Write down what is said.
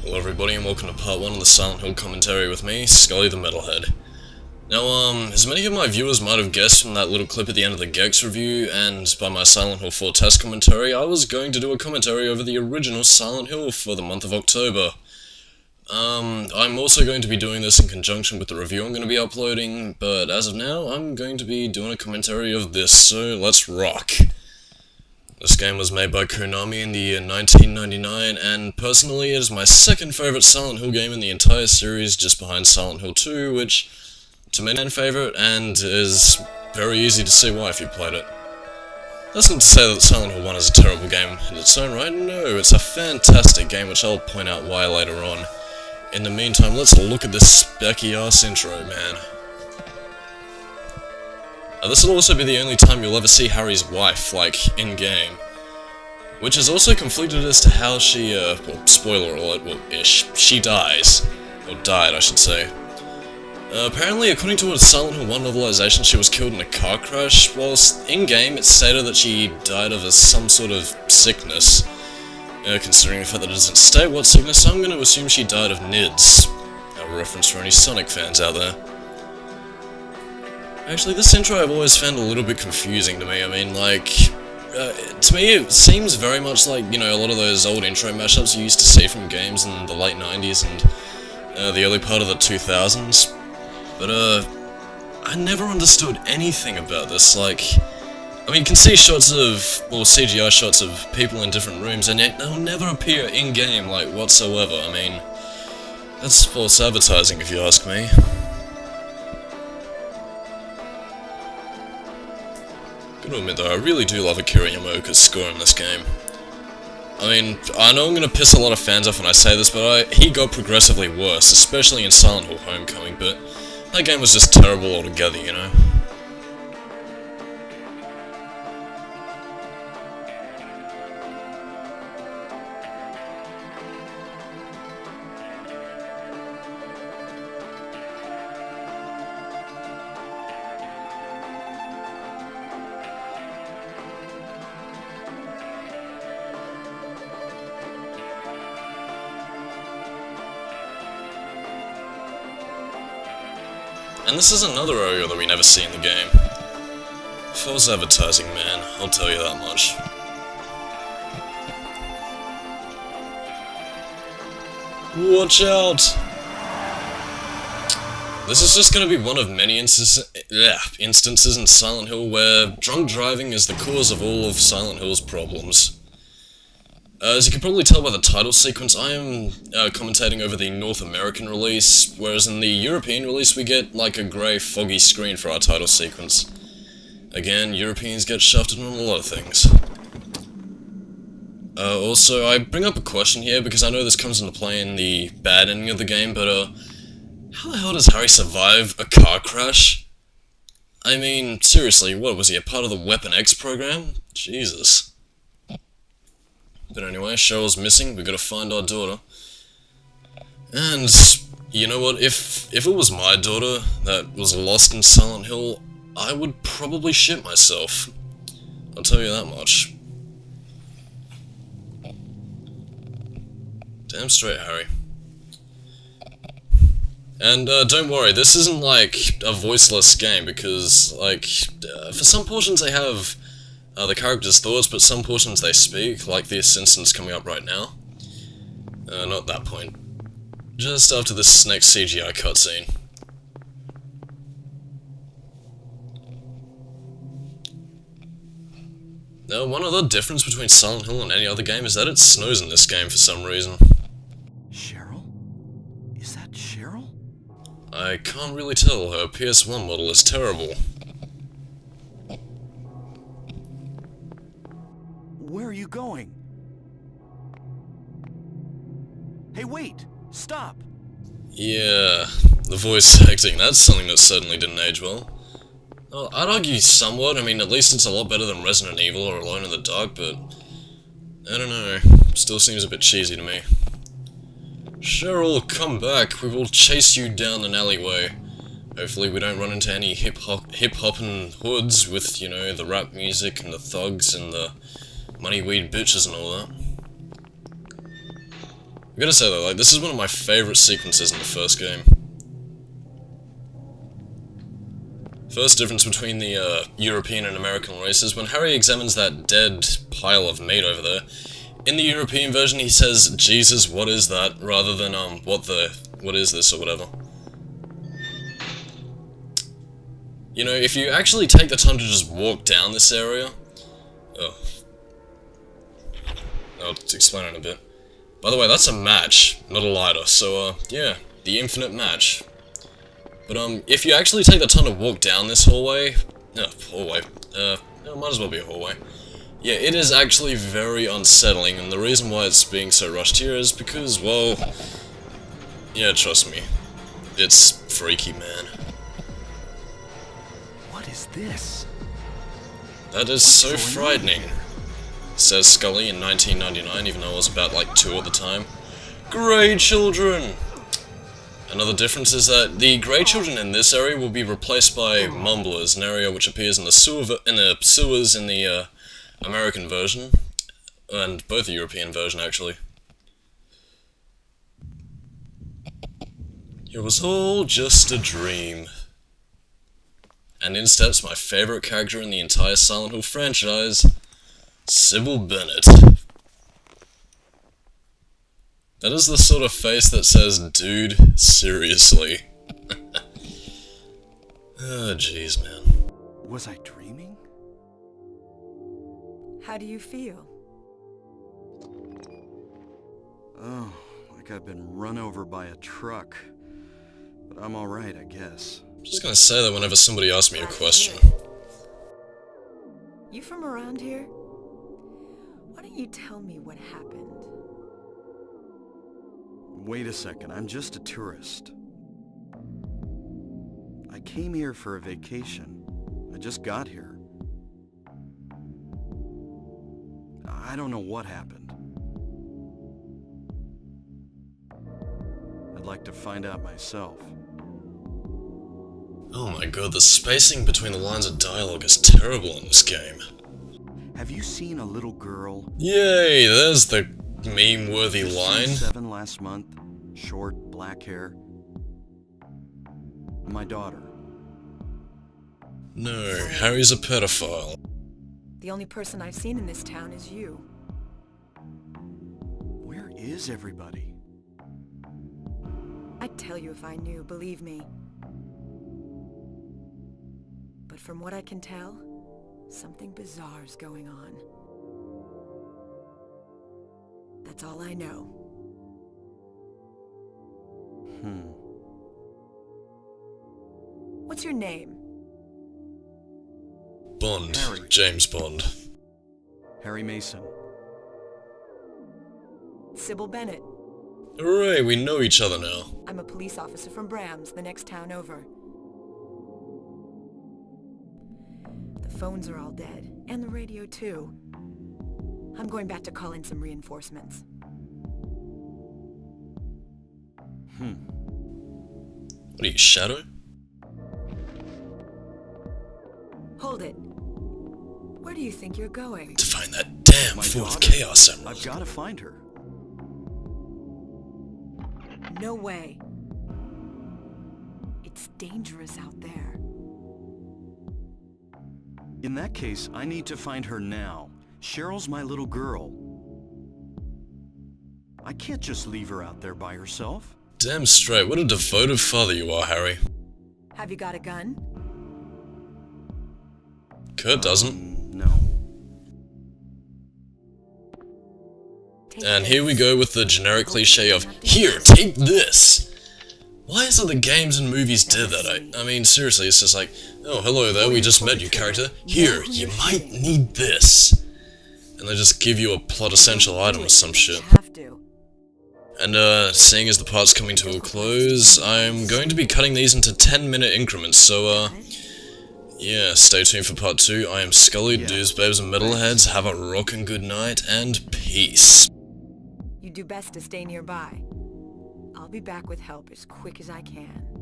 Hello everybody and welcome to part 1 of the Silent Hill commentary with me, Skully the Metalhead. Now, as many of my viewers might have guessed from that little clip at the end of the Gex review, and by my Silent Hill 4 test commentary, I was going to do a commentary over the original Silent Hill for the month of October. I'm also going to be doing this in conjunction with the review I'm going to be uploading, but as of now, I'm going to be doing a commentary of this, so let's rock. This game was made by Konami in the year 1999, and personally it is my second favourite Silent Hill game in the entire series, just behind Silent Hill 2, which to me is my favourite, and is very easy to see why if you played it. That's not to say that Silent Hill 1 is a terrible game in its own right, no, it's a fantastic game which I'll point out why later on. In the meantime, let's look at this specky ass intro, man. This will also be the only time you'll ever see Harry's wife, like, in-game. Which is also conflicted as to how she, well, spoiler alert, well, ish, she dies. Or died, I should say. Apparently, according to a Silent Hill 1 novelization, she was killed in a car crash, whilst in-game it's stated that she died of some sort of sickness. Considering the fact that it doesn't state what sickness, I'm going to assume she died of NIDS. A reference for any Sonic fans out there. Actually, this intro I've always found a little bit confusing to me. I mean, like, to me it seems very much like, you know, a lot of those old intro mashups you used to see from games in the late 90s and the early part of the 2000s. But, I never understood anything about this. Like, I mean, you can see shots of, well, CGI shots of people in different rooms, and yet they'll never appear in-game, like, whatsoever. I mean, that's false advertising, if you ask me. Gotta admit though, I really do love Akira Yamaoka's score in this game. I mean, I know I'm gonna piss a lot of fans off when I say this, but he got progressively worse, especially in Silent Hill Homecoming, but that game was just terrible altogether, you know? And this is another area that we never see in the game. False advertising, man, I'll tell you that much. Watch out! This is just gonna be one of many instances in Silent Hill where drunk driving is the cause of all of Silent Hill's problems. As you can probably tell by the title sequence, I am commentating over the North American release, whereas in the European release we get like a grey, foggy screen for our title sequence. Again, Europeans get shafted on a lot of things. Also, I bring up a question here because I know this comes into play in the bad ending of the game, but how the hell does Harry survive a car crash? I mean, seriously, what was he, a part of the Weapon X program? Jesus. But anyway, Cheryl's missing, we gotta find our daughter. And, you know what, if it was my daughter that was lost in Silent Hill, I would probably shit myself. I'll tell you that much. Damn straight, Harry. And, don't worry, this isn't like a voiceless game, because, like, for some portions they have the character's thoughts, but some portions they speak, like this instance coming up right now. Not that point. Just after this next CGI cutscene. Now, one other difference between Silent Hill and any other game is that it snows in this game for some reason. Cheryl? Is that Cheryl? I can't really tell, her PS1 model is terrible. Where are you going? Hey, wait! Stop! Yeah, the voice acting, that's something that certainly didn't age well. Well, I'd argue somewhat, I mean, at least it's a lot better than Resident Evil or Alone in the Dark, but I don't know, still seems a bit cheesy to me. Cheryl, come back, we will chase you down an alleyway. Hopefully we don't run into any hip-hoppin' hoods with, you know, the rap music and the thugs and the money weed bitches and all that. I gotta say though, like, this is one of my favorite sequences in the first game. First difference between the European and American races, when Harry examines that dead pile of meat over there, in the European version he says, "Jesus, what is that?" rather than, what is this, or whatever. You know, if you actually take the time to just walk down this area... Oh. I'll explain it in a bit. By the way, that's a match, not a lighter, so, yeah, the infinite match. But, if you actually take the time to walk down this hallway... No, hallway. No, might as well be a hallway. Yeah, it is actually very unsettling, and the reason why it's being so rushed here is because, well... Yeah, trust me. It's freaky, man. What is this? That is so frightening, says Scully in 1999, even though I was about, like, 2 at the time. Grey children! Another difference is that the grey children in this area will be replaced by mumblers, an area which appears in the sewers in the American version, and both the European version actually. It was all just a dream. And in steps my favourite character in the entire Silent Hill franchise, Sybil Bennett. That is the sort of face that says, dude, seriously. Oh, jeez, man. Was I dreaming? How do you feel? Oh, like I've been run over by a truck. But I'm alright, I guess. I'm just gonna say that whenever somebody asks me a question. You from around here? Why don't you tell me what happened? Wait a second, I'm just a tourist. I came here for a vacation. I just got here. I don't know what happened. I'd like to find out myself. Oh my god, the spacing between the lines of dialogue is terrible in this game. Have you seen a little girl? Yay, there's the meme-worthy line. 7 last month, short, black hair. My daughter. No, Harry's a pedophile. The only person I've seen in this town is you. Where is everybody? I'd tell you if I knew, believe me. But from what I can tell, something bizarre's going on. That's all I know. What's your name? Bond. Harry. James Bond. Harry Mason. Sybil Bennett. Hooray, we know each other now. I'm a police officer from Brams, the next town over. The phones are all dead, and the radio too. I'm going back to call in some reinforcements. What are you, Shadow? Hold it. Where do you think you're going? To find that damn My fourth daughter. Chaos Emerald. I've got to find her. No way. It's dangerous out there. In that case, I need to find her now. Cheryl's my little girl. I can't just leave her out there by herself. Damn straight, what a devoted father you are, Harry. Have you got a gun? Kurt doesn't. No. Take And this. here we go with the generic cliche of, here, take this! Why is it the games and movies did that? I mean, seriously, it's just like, oh, hello there, we just met you, character. Here, you might need this. And they just give you a plot essential item or some shit. Have to. And, seeing as the part's coming to a close, I'm going to be cutting these into 10-minute increments, so, yeah, stay tuned for part 2. I am Scully, dudes, babes, and metalheads. Have a rockin' good night, and peace. You do best to stay nearby. I'll be back with help as quick as I can.